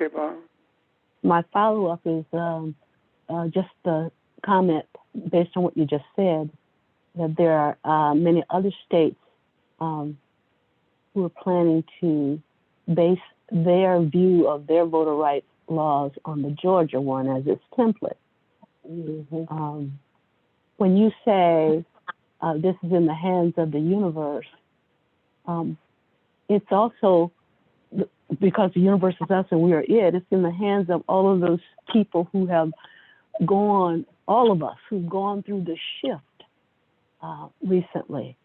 Okay, Bob. My follow-up is just a comment based on what you just said, that there are many other states who are planning to base their view of their voter rights laws on the Georgia one as its template. Mm-hmm. When you say this is in the hands of the universe, it's also, because the universe is us and we are it, it's in the hands of all of those people who have gone, all of us who've gone through the shift recently,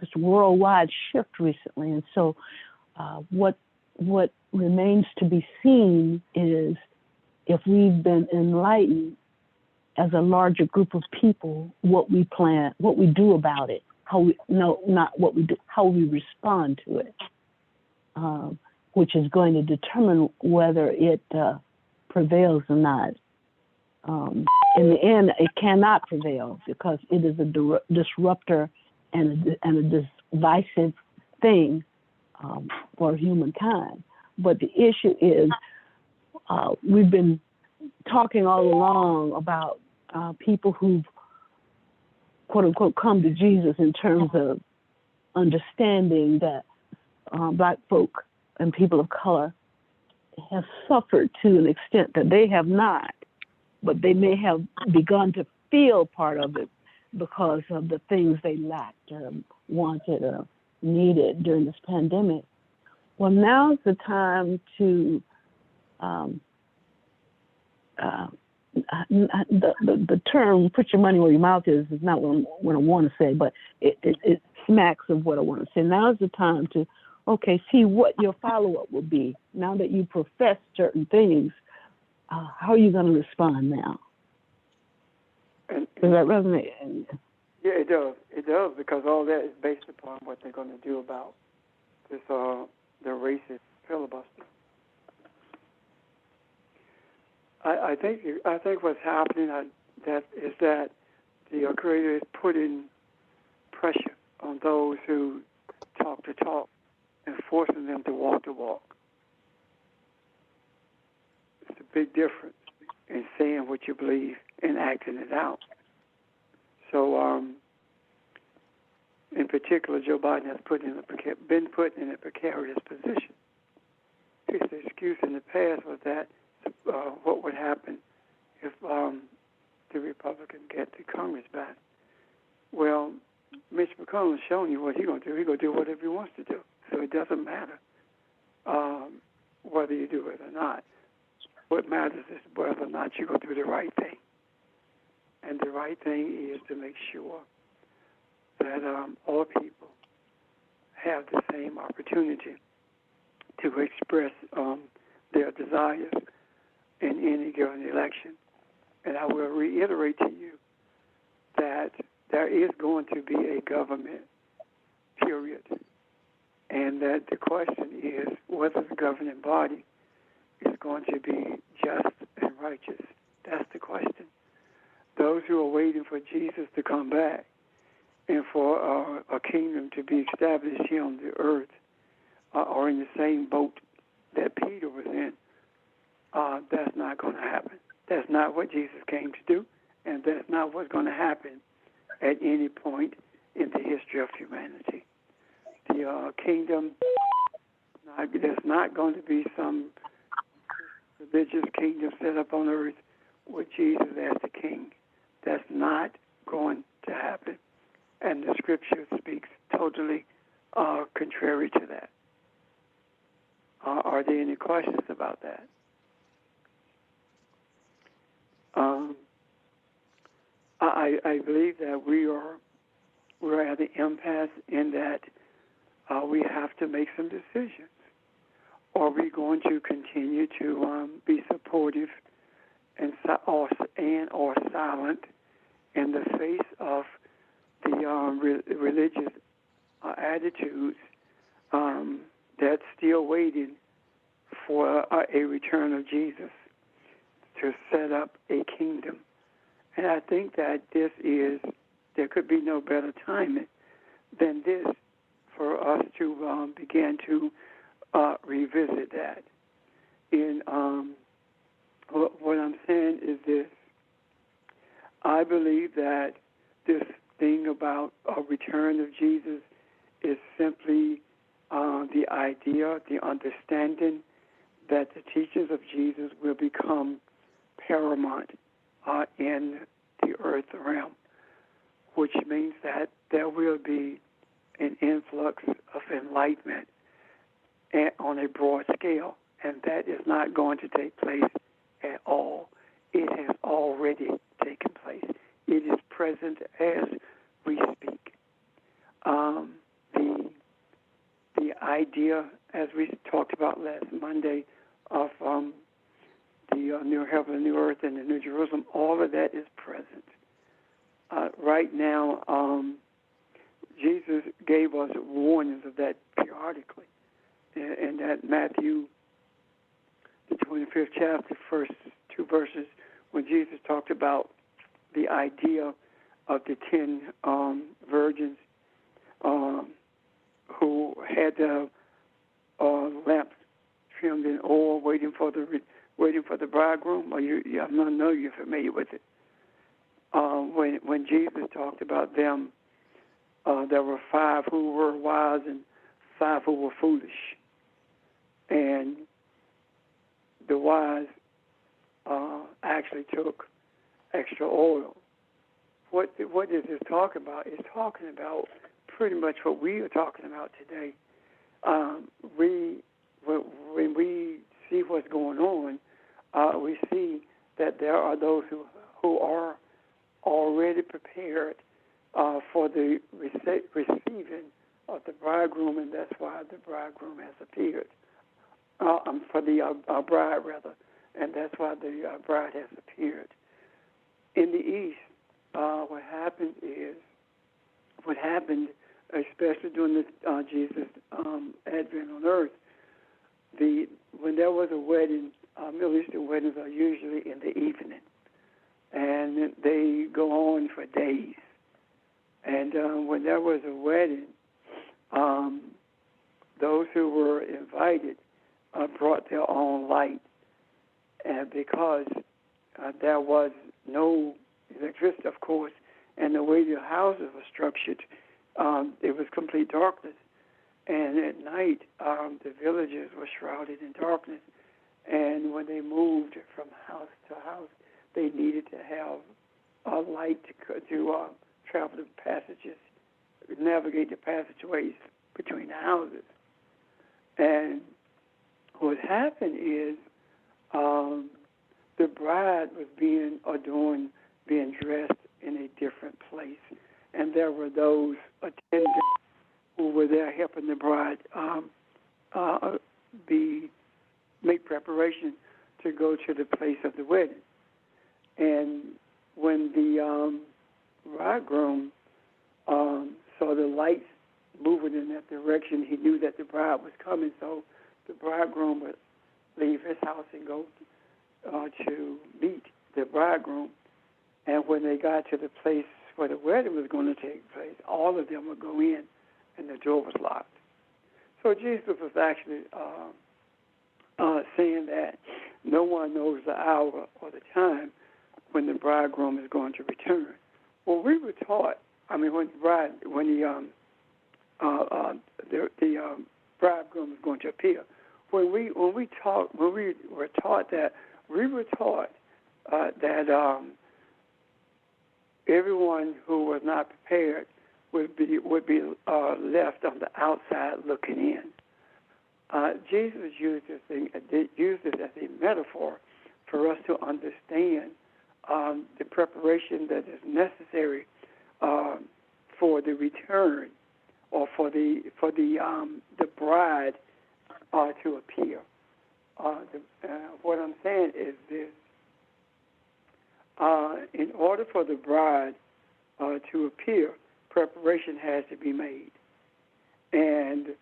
this worldwide shift recently. And so what remains to be seen is if we've been enlightened as a larger group of people, what we plan, what we do about it, how we, no, not what we do, how we respond to it, which is going to determine whether it prevails or not. In the end, it cannot prevail because it is a disruptor and a divisive thing for humankind. But the issue is we've been talking all along about people who've, quote unquote, come to Jesus in terms of understanding that Black folk and people of color have suffered to an extent that they have not, but they may have begun to feel part of it because of the things they lacked or wanted or needed during this pandemic. Well, now's the time to the term "put your money where your mouth is" not what I want to say, but it smacks of what I want to say. Now's the time to, see what your follow-up will be. Now that you profess certain things, how are you going to respond now? Does that resonate? Yeah, it does. It does, because all that is based upon what they're going to do about this, the racist filibuster. I think what's happening that the Creator is putting pressure on those who talk the talk and forcing them to walk the walk. It's a big difference in saying what you believe and acting it out. So, in particular, Joe Biden has been put in a precarious position. His excuse in the past was that what would happen if the Republicans get the Congress back. Well, Mitch McConnell has shown you what he's going to do. He's going to do whatever he wants to do. So it doesn't matter whether you do it or not. What matters is whether or not you're going to do the right thing. And the right thing is to make sure that all people have the same opportunity to express their desires in any given election. And I will reiterate to you that there is going to be a government, period. And that the question is whether the governing body is going to be just and righteous. That's the question. Those who are waiting for Jesus to come back and for a kingdom to be established here on the earth are in the same boat that Peter was in. That's not going to happen. That's not what Jesus came to do, and that's not what's going to happen at any point in the history of humanity. The kingdom, there's not going to be some religious kingdom set up on earth with Jesus as the king. That's not going to happen. And the scripture speaks totally contrary to that. Are there any questions about that? I believe that we're at the impasse in that we have to make some decisions. Are we going to continue to be supportive and or silent in the face of the religious attitudes that's still waiting for a return of Jesus to set up a kingdom? And I think that there could be no better timing than this for us to begin to revisit that. in what I'm saying is this. I believe that this thing about a return of Jesus is simply the idea, the understanding that the teachings of Jesus will become paramount in the earth realm, which means that there will be an influx of enlightenment on a broad scale, and that is not going to take place at all. It has already taken place. It is present as we speak. The idea, as we talked about last Monday, of the new heaven and new earth and the new Jerusalem, all of that is present. Right now, Jesus gave us warnings of that periodically. In that Matthew, the 25th chapter, first two verses, when Jesus talked about the idea of the 10 virgins who had the lamps trimmed in oil, waiting for the bridegroom. I know you're familiar with it. When Jesus talked about them, there were 5 who were wise and 5 who were foolish, and the wise actually took extra oil. What is this talking about? It's talking about pretty much what we are talking about today. When we see what's going on, we see that there are those who are already prepared for the receiving of the bridegroom, and that's why the bridegroom has appeared. For the bride, rather, and that's why the bride has appeared. In the East, what happened, especially during the Jesus' advent on earth, when there was a wedding, Middle Eastern weddings are usually in the evening, and they go on for days. And when there was a wedding, those who were invited brought their own light, and because there was no electricity, of course, and the way the houses were structured, it was complete darkness. And at night, the villages were shrouded in darkness. And when they moved from house to house, they needed to have a light to travel the passages, navigate the passageways between the houses. And what happened is the bride was being adorned, being dressed in a different place. And there were those attendants who were there helping the bride make preparation to go to the place of the wedding. And when the bridegroom saw the lights moving in that direction, he knew that the bride was coming. So the bridegroom would leave his house and go to meet the bridegroom. And when they got to the place where the wedding was going to take place, all of them would go in, and the door was locked. So Jesus was actually saying that no one knows the hour or the time when the bridegroom is going to return. Well, we were taught. When the bridegroom is going to appear. When we were taught that, we were taught that everyone who was not prepared would be left on the outside looking in. Jesus used this as a metaphor for us to understand the preparation that is necessary for the return, or for the bride to appear. What I'm saying is this: in order for the bride to appear, preparation has to be made, and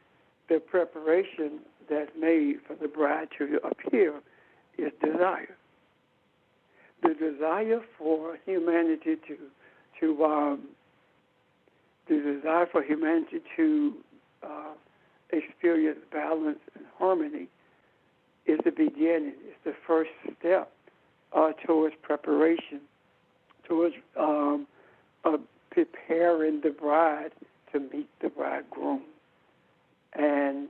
the preparation that's made for the bride to appear is desire. The desire for humanity to experience balance and harmony is the beginning. It's the first step towards preparation, towards preparing the bride to meet the bridegroom. And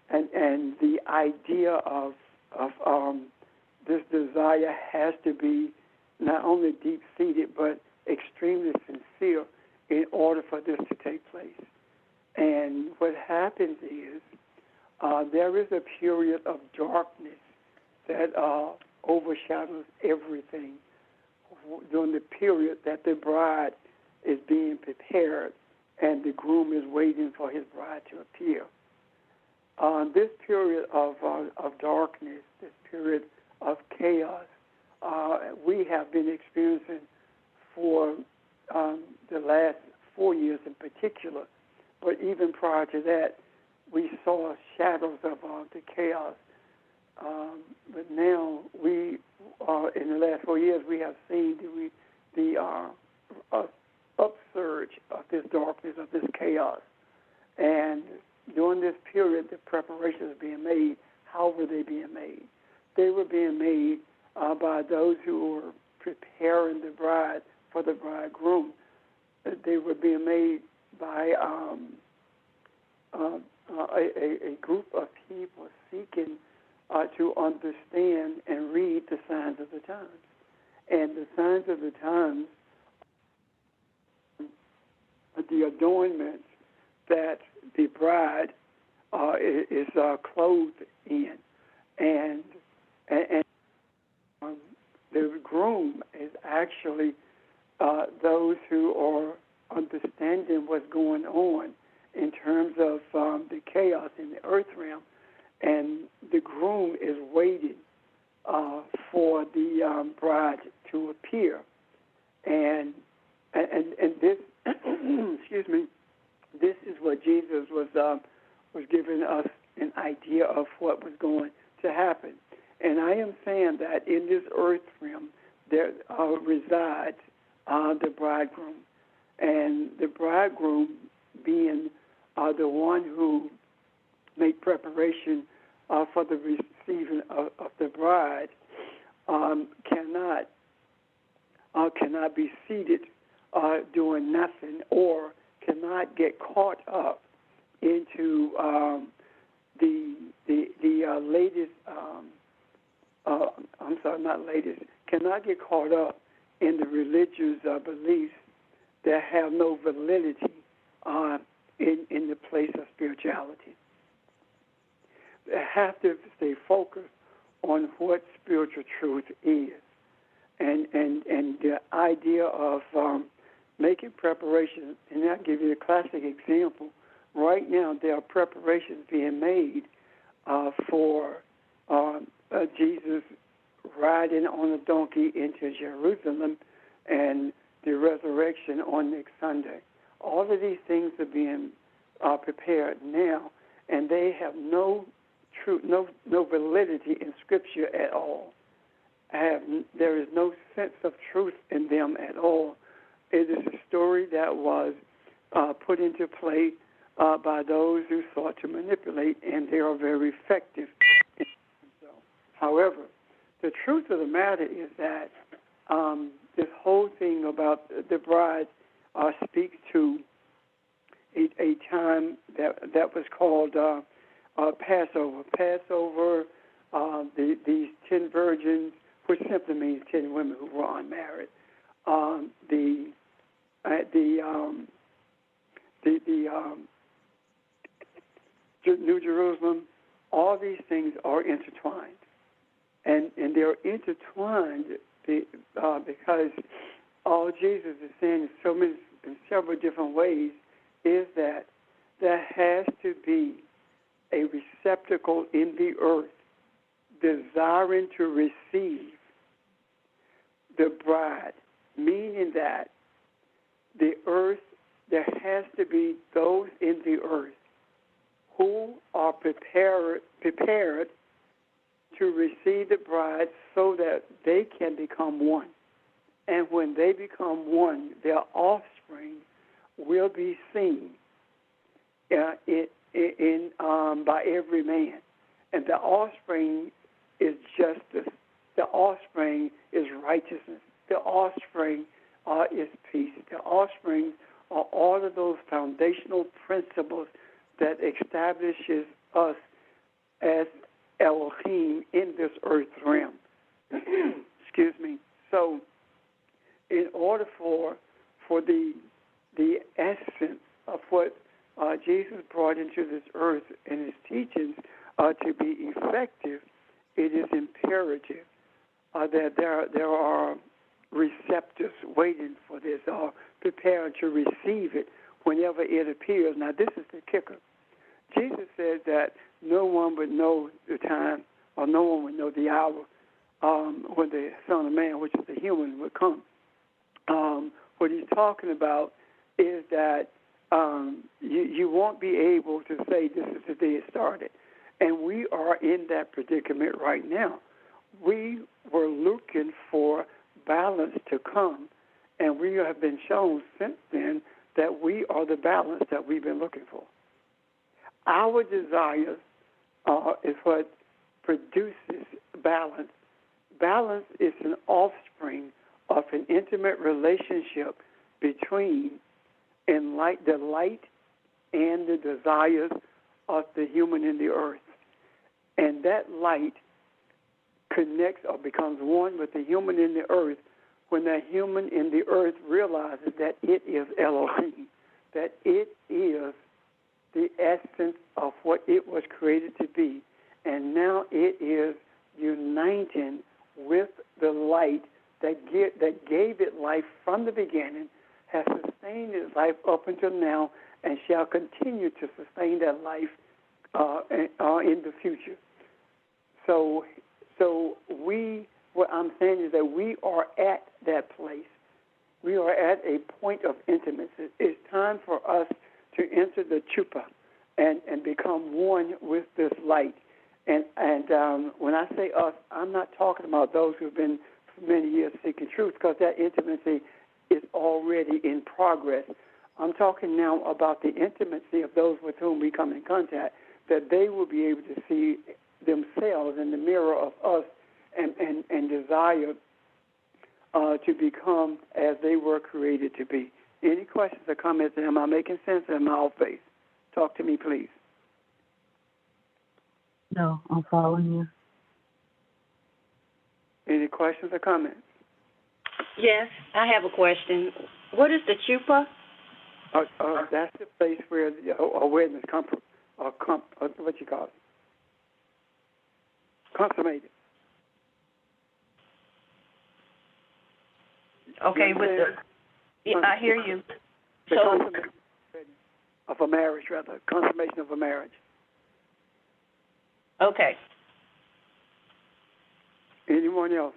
the idea of this desire has to be not only deep-seated but extremely sincere in order for this to take place. And what happens is there is a period of darkness that overshadows everything during the period that the bride is being prepared and the groom is waiting for his bride to appear. This period of darkness, this period of chaos, we have been experiencing for the last 4 years in particular. But even prior to that, we saw shadows of the chaos. But now we, in the last 4 years, we have seen the upsurge of this darkness, of this chaos. And during this period, the preparations being made. How were they being made? They were being made by those who were preparing the bride for the bridegroom. They were being made by a group of people seeking to understand and read the signs of the times. And the signs of the times are the adornments that the bride is clothed in, and the groom is actually those who are understanding what's going on in terms of the chaos in the earth realm, and the groom is waiting for the bride to appear, and this excuse me. This is what Jesus was giving us an idea of what was going to happen. And I am saying that in this earth realm there resides the bridegroom. And the bridegroom being the one who made preparation for the receiving of the bride cannot be seated doing nothing, or cannot get caught up into the latest. I'm sorry, not latest. Cannot get caught up in the religious beliefs that have no validity in the place of spirituality. They have to stay focused on what spiritual truth is, and the idea of making preparations. And I'll give you a classic example. Right now, there are preparations being made for Jesus riding on a donkey into Jerusalem and the resurrection on next Sunday. All of these things are being prepared now, and they have no validity in Scripture at all. There is no sense of truth in them at all. It is a story that was put into play by those who sought to manipulate, and they are very effective. However, the truth of the matter is that this whole thing about the bride speaks to a time that was called Passover. Passover, these 10 virgins, which simply means 10 women who were unmarried. New Jerusalem, all these things are intertwined. And they're intertwined because all Jesus is saying in several different ways is that there has to be a receptacle in the earth desiring to receive the bride, meaning that the earth, there has to be those in the earth who are prepared to receive the bride so that they can become one. And when they become one, their offspring will be seen by every man. And the offspring is justice. The offspring is righteousness. The offspring is peace. The offspring are all of those foundational principles that establishes us as Elohim in this earth realm. Excuse me. So, in order for the essence of what Jesus brought into this earth and his teachings to be effective, it is imperative that there are receptors waiting for this or preparing to receive it whenever it appears. Now, this is the kicker. Jesus said that no one would know the time or no one would know the hour when the Son of Man, which is the human, would come. What he's talking about is that you won't be able to say this is the day it started. And we are in that predicament right now. We were looking for balance to come, and we have been shown since then that we are the balance that we've been looking for. Our desires is what produces balance. Balance is an offspring of an intimate relationship between the light and the desires of the human in the earth. And that light connects or becomes one with the human in the earth when that human in the earth realizes that it is Elohim, that it is the essence of what it was created to be. And now it is uniting with the light that gave it life from the beginning, has sustained its life up until now, and shall continue to sustain that life in the future. So what I'm saying is that we are at that place. We are at a point of intimacy. It's time for us to enter the chuppah and become one with this light. And when I say us, I'm not talking about those who've been for many years seeking truth, because that intimacy is already in progress. I'm talking now about the intimacy of those with whom we come in contact, that they will be able to see themselves in the mirror of us and desire to become as they were created to be. Any questions or comments? Am I making sense? Am I off base? Talk to me, please. No, I'm following you. Any questions or comments? Yes, I have a question. What is the chuppah? That's the place where awareness comes from, what you call it? Consummated. Okay, I hear you. The consummation of a marriage, rather. Consummation of a marriage. Okay. Anyone else?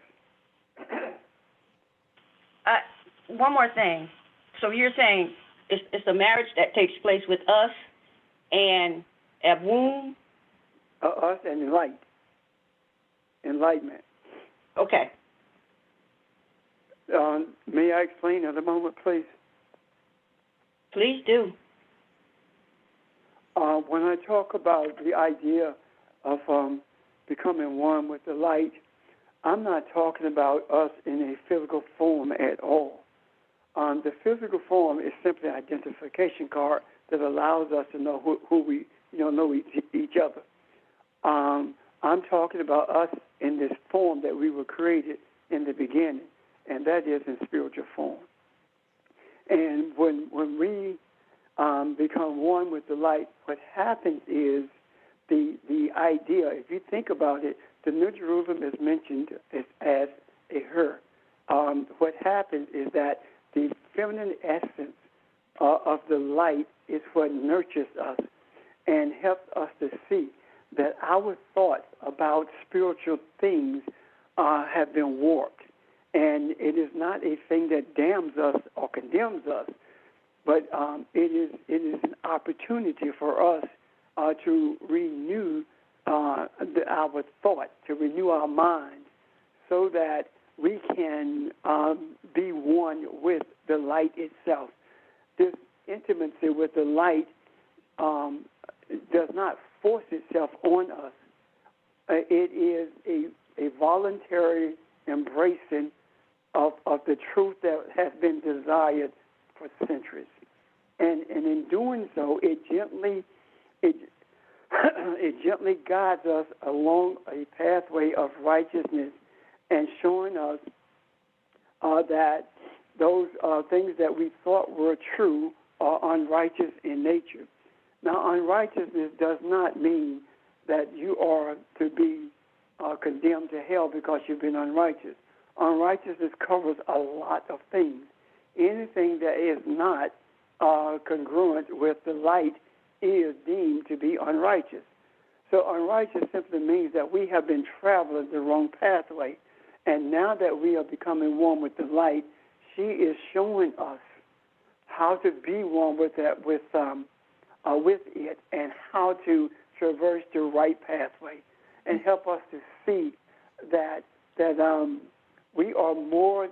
One more thing. So you're saying it's a marriage that takes place with us and a womb? Us and light. Enlightenment. Okay. May I explain at a moment, please? Please do. When I talk about the idea of becoming one with the light, I'm not talking about us in a physical form at all. The physical form is simply an identification card that allows us to know who we know each other. I'm talking about us in this form that we were created in the beginning, and that is in spiritual form. And when we become one with the light, what happens is the idea, if you think about it, the New Jerusalem is mentioned as a her. What happens is that the feminine essence of the light is what nurtures us and helps us to see that our thoughts about spiritual things have been warped. And it is not a thing that damns us or condemns us, but it is an opportunity for us to renew our thought, to renew our mind, so that we can be one with the light itself. This intimacy with the light does not force itself on us, it is a voluntary embracing of the truth that has been desired for centuries. And in doing so, it gently guides us along a pathway of righteousness and showing us that those things that we thought were true are unrighteous in nature. Now, unrighteousness does not mean that you are to be condemned to hell because you've been unrighteous. Unrighteousness covers a lot of things. Anything that is not congruent with the light is deemed to be unrighteous. So unrighteous simply means that we have been traveling the wrong pathway, and now that we are becoming one with the light, she is showing us how to be one with that, with it, and how to traverse the right pathway, and help us to see that we are more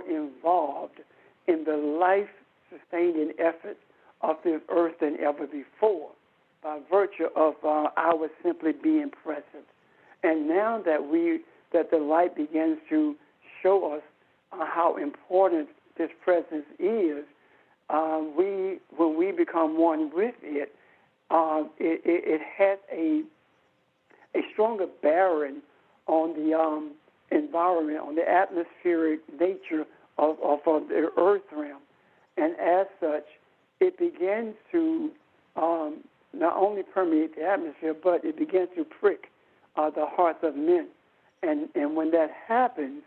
involved in the life-sustaining effort of this earth than ever before, by virtue of our simply being present. And now that the light begins to show us how important this presence is, when we become one with it, it has a stronger bearing on the environment, on the atmospheric nature of the earth realm. And as such, it begins to not only permeate the atmosphere, but it begins to prick the hearts of men. And when that happens,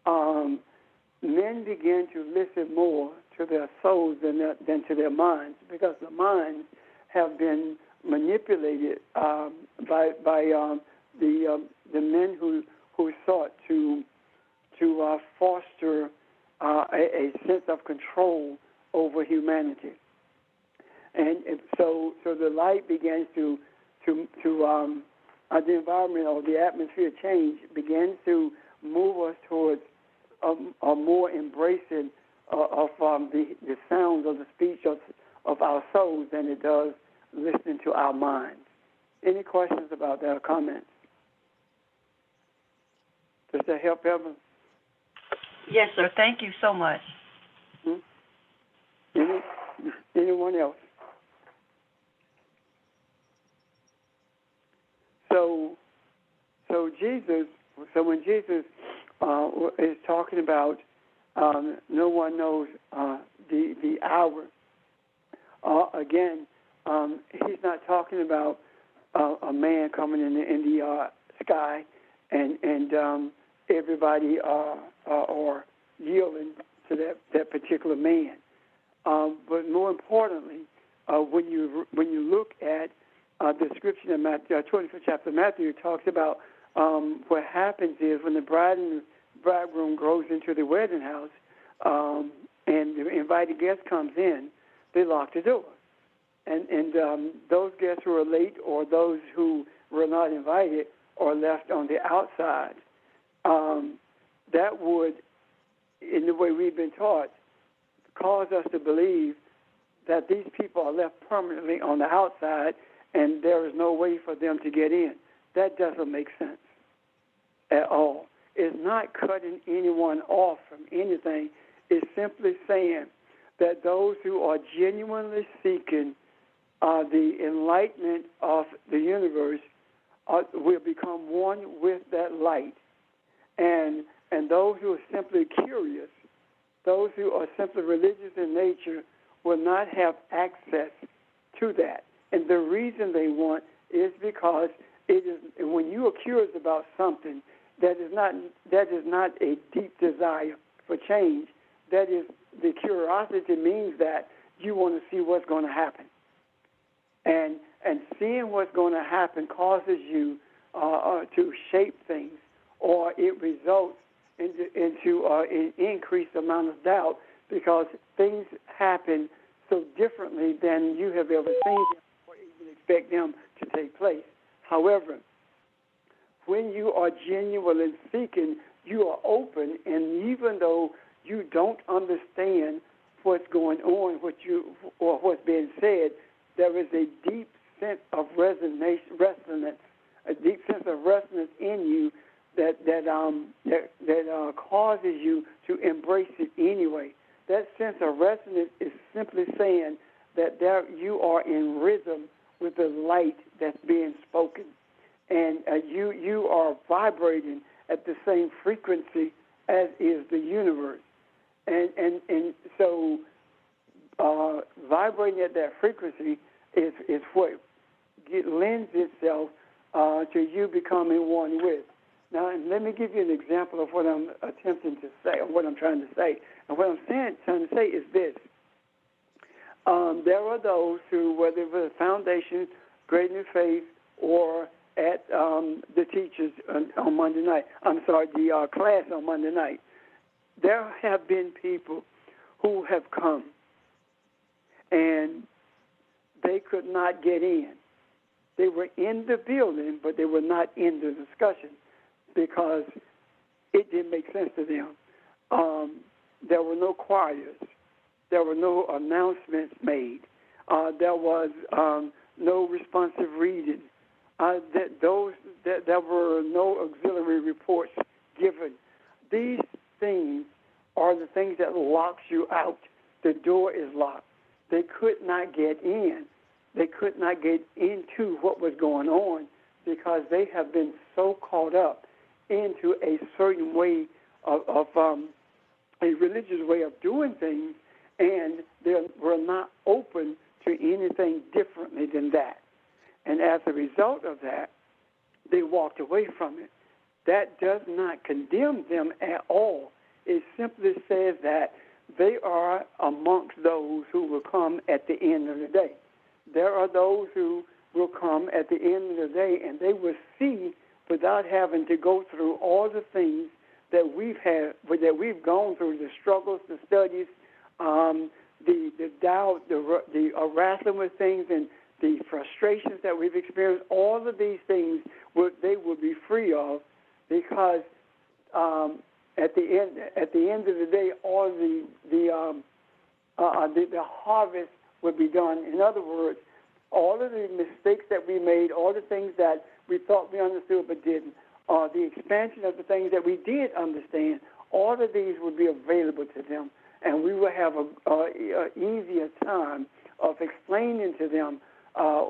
men begin to listen more to their souls than to their minds, because the minds have been manipulated by the men who sought to foster a sense of control over humanity. And so the light begins to the environment or the atmosphere change begins to move us towards a more embracing of the sounds of the speech of our souls than it does listening to our minds. Any questions about that or comments? Does that help, Evan? Yes, sir. Thank you so much. Anyone else? So when Jesus is talking about no one knows the hour, again, he's not talking about a man coming in the sky and everybody are yielding to that particular man. But more importantly, when you look at the description in Matthew, 25th chapter of Matthew, it talks about what happens is when the bride and the bridegroom goes into the wedding house and the invited guest comes in, they lock the door. And those guests who are late or those who were not invited are left on the outside. That would, in the way we've been taught, cause us to believe that these people are left permanently on the outside and there is no way for them to get in. That doesn't make sense at all. It's not cutting anyone off from anything. It's simply saying that those who are genuinely seeking the enlightenment of the universe will become one with that light. And those who are simply curious, those who are simply religious in nature, will not have access to that. And the reason they want is because it is, when you are curious about something, that is not a deep desire for change. That is, the curiosity means that you want to see what's going to happen. And seeing what's going to happen causes you to shape things, or it results into an increased amount of doubt because things happen so differently than you have ever seen them or even expect them to take place. However, when you are genuinely seeking, you are open, and even though you don't understand what's going on, what's being said, there is a deep sense of resonance a deep sense of resonance in you that causes you to embrace it anyway. That sense of resonance is simply saying that there you are in rhythm with the light that's being spoken, and you are vibrating at the same frequency as is the universe, and so vibrating at that frequency is what lends itself to you becoming one with. Now, let me give you an example of what I'm attempting to say, or what I'm trying to say. And what I'm trying to say is this. There are those who, whether it was Foundation, Great New Faith, or at the teachers on Monday night, the class on Monday night, there have been people who have come and they could not get in. They were in the building, but they were not in the discussion because it didn't make sense to them. There were no choirs. There were no announcements made. There was no responsive reading. There were no auxiliary reports given. These things are the things that locks you out. The door is locked. They could not get in. They could not get into what was going on because they have been so caught up into a certain way of a religious way of doing things, and they were not open to anything differently than that. And as a result of that, they walked away from it. That does not condemn them at all. It simply says that they are amongst those who will come at the end of the day. There are those who will come at the end of the day, and they will see without having to go through all the things that we've gone through, the struggles, the studies, the doubt, the wrestling with things, and the frustrations that we've experienced. All of these things they will be free of, because at the end of the day, all the harvest will be done. In other words, all of the mistakes that we made, all the things that we thought we understood but didn't, the expansion of the things that we did understand, all of these will be available to them, and we will have a easier time of explaining to them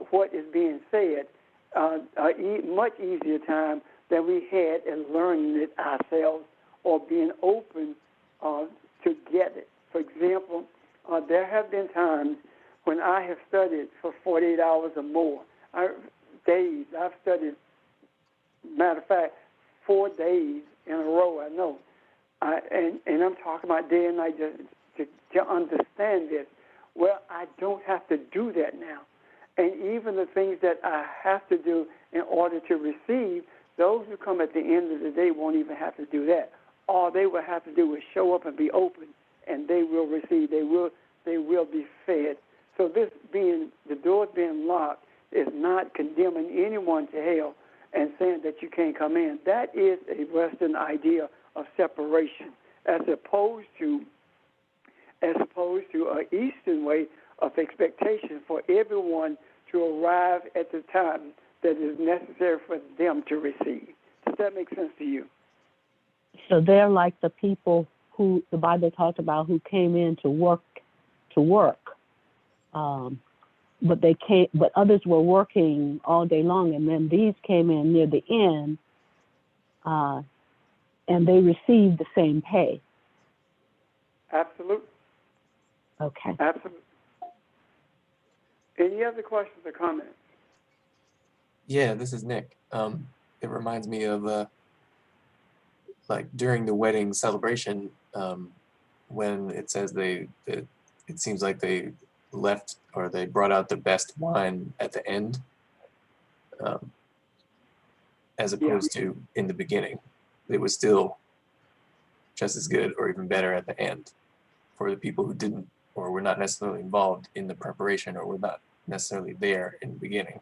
what is being said, much easier time than we had in learning it ourselves or being open to get it. For example, there have been times when I have studied for 48 hours or more. Days. I've studied, matter of fact, 4 days in a row, I know. And I'm talking about day and night to understand this. Well, I don't have to do that now. And even the things that I have to do in order to receive, those who come at the end of the day won't even have to do that. All they will have to do is show up and be open, and they will receive. They will be fed. So this being, the doors being locked, is not condemning anyone to hell and saying that you can't come in. That is a Western idea of separation, as opposed to an Eastern way of expectation for everyone to arrive at the time that is necessary for them to receive. Does that make sense to you? So they're like the people who the Bible talked about who came in to work. But others were working all day long, and then these came in near the end, and they received the same pay. Absolutely. Okay. Absolutely. Any other questions or comments? Yeah, this is Nick. It reminds me of like during the wedding celebration, when it says it seems like they left, or they brought out the best wine at the end, as opposed to in the beginning. It was still just as good or even better at the end for the people who didn't, or were not necessarily involved in the preparation, or were not necessarily there in the beginning.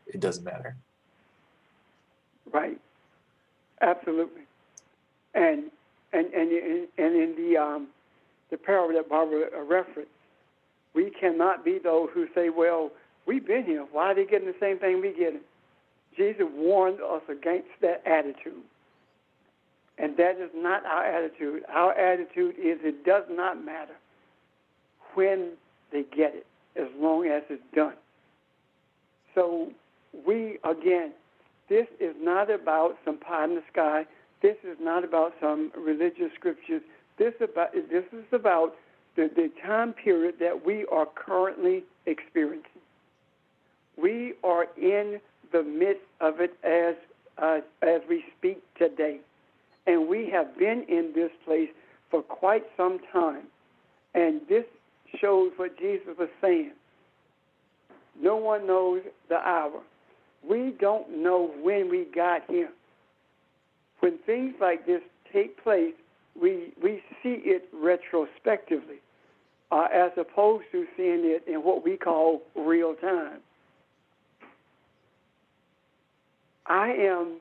It doesn't matter. Right. Absolutely. And in the parable that Barbara referenced, we cannot be those who say, well, we've been here. Why are they getting the same thing we getting? Jesus warned us against that attitude. And that is not our attitude. Our attitude is it does not matter when they get it, as long as it's done. So we, again, this is not about some pie in the sky. This is not about some religious scriptures. This is about the time period that we are currently experiencing. We are in the midst of it as we speak today. And we have been in this place for quite some time. And this shows what Jesus was saying. No one knows the hour. We don't know when we got here. When things like this take place, we see it retrospectively, as opposed to seeing it in what we call real time. I am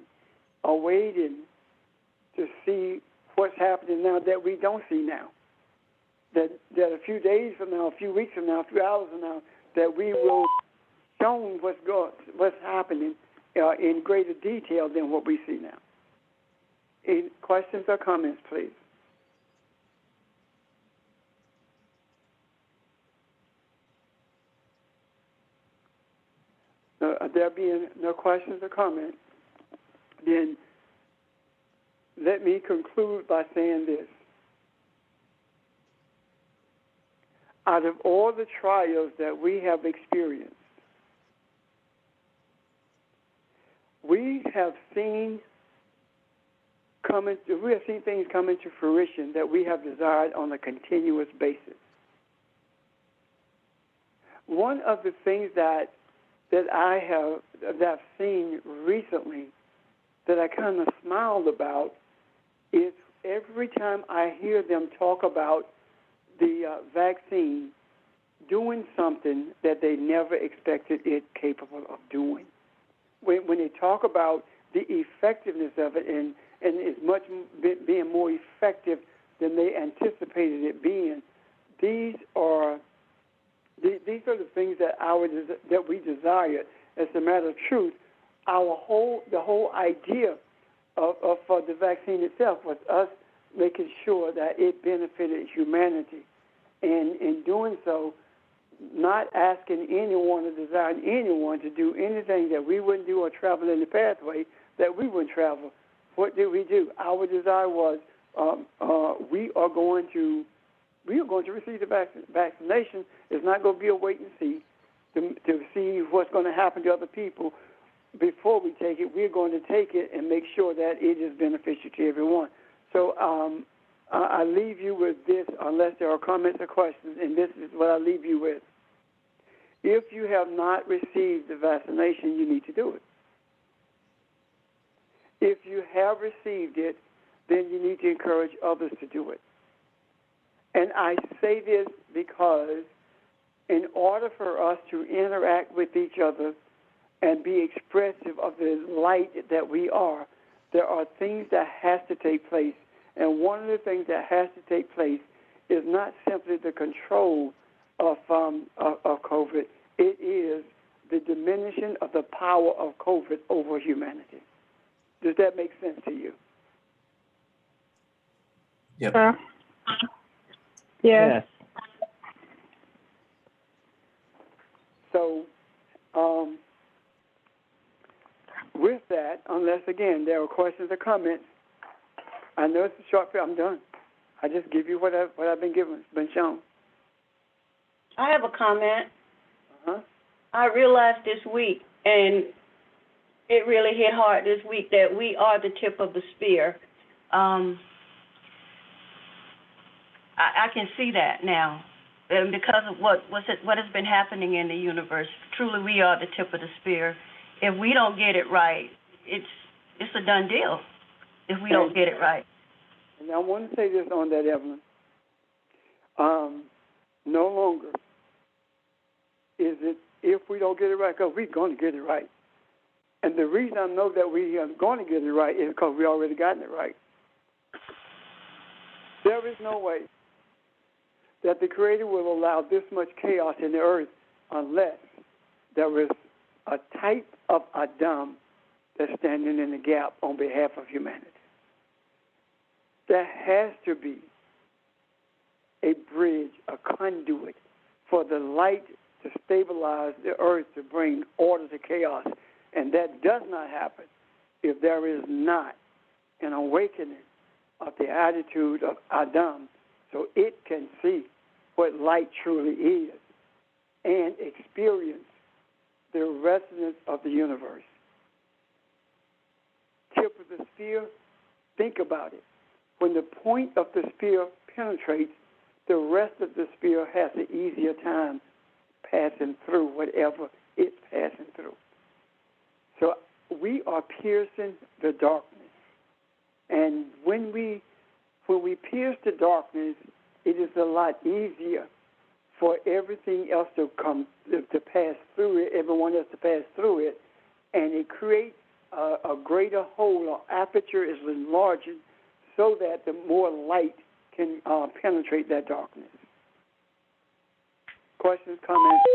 awaiting to see what's happening now that we don't see now. That a few days from now, a few weeks from now, a few hours from now, that we will show what's happening in greater detail than what we see now. Any questions or comments, please? There being no questions or comments, then let me conclude by saying this. Out of all the trials that we have experienced, we have seen things come into fruition that we have desired on a continuous basis. One of the things that I've seen recently that I kind of smiled about is every time I hear them talk about the vaccine doing something that they never expected it capable of doing. When they talk about the effectiveness of it and it's much being more effective than they anticipated it being, these are the things that we desire. As a matter of truth, the whole idea of the vaccine itself was us making sure that it benefited humanity, and in doing so, not asking anyone or desiring anyone to do anything that we wouldn't do or travel in the pathway that we wouldn't travel. What did we do? Our desire was we are going to receive the vaccination. It's not going to be a wait and see to see what's going to happen to other people. Before we take it, we're going to take it and make sure that it is beneficial to everyone. So I leave you with this, unless there are comments or questions, and this is what I leave you with. If you have not received the vaccination, you need to do it. If you have received it, then you need to encourage others to do it. And I say this because in order for us to interact with each other and be expressive of the light that we are, there are things that has to take place. And one of the things that has to take place is not simply the control of COVID. It is the diminishing of the power of COVID over humanity. Does that make sense to you? Yep. Yes. So, with that, unless, again, there are questions or comments, I know it's a short period. I'm done. I just give you what I've been given, been shown. I have a comment. Uh-huh. I realized this week, and it really hit hard this week, that we are the tip of the spear. I can see that now, and because of what has been happening in the universe. Truly, we are the tip of the spear. If we don't get it right, it's a done deal. If we don't get it right. And I want to say this on that, Evelyn. No longer is it if we don't get it right, because we're going to get it right. And the reason I know that we are going to get it right is because we already gotten it right. There is no way that the Creator will allow this much chaos in the earth unless there is a type of Adam that's standing in the gap on behalf of humanity. There has to be a bridge, a conduit for the light to stabilize the earth, to bring order to chaos. And that does not happen if there is not an awakening of the attitude of Adam, so it can see what light truly is and experience the resonance of the universe. Tip of the spear, think about it. When the point of the spear penetrates, the rest of the spear has an easier time passing through whatever it's passing through. So we are piercing the darkness. And when we pierce the darkness, it is a lot easier for everything else to pass through it, everyone else to pass through it, and it creates a greater hole, or aperture is enlarging, so that the more light can penetrate that darkness. Questions, comments?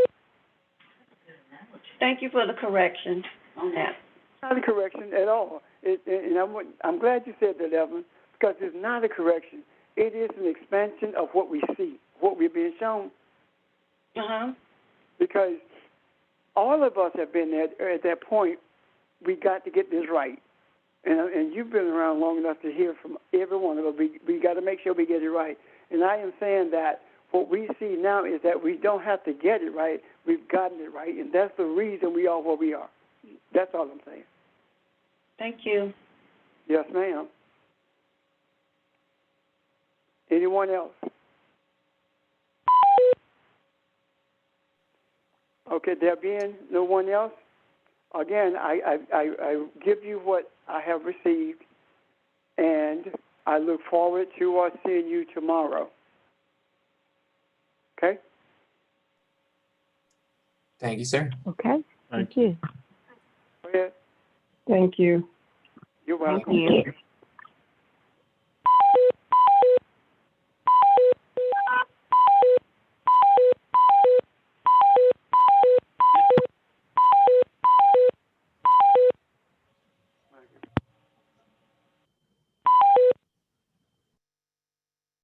Thank you for the correction on that. Not a correction at all. And I'm glad you said that, Evelyn, because it's not a correction. It is an expansion of what we see, what we're being shown. Because all of us have been at that point. We got to get this right. And you've been around long enough to hear from every one of us. We got to make sure we get it right. And I am saying that what we see now is that we don't have to get it right. We've gotten it right, and that's the reason we are where we are. That's all I'm saying. Thank you. Yes, ma'am. Anyone else? Okay, there being no one else, again, I give you what I have received, and I look forward to seeing you tomorrow. Okay? Thank you, sir. Okay. Thank you. Go ahead. Thank you. You're welcome. Thank you.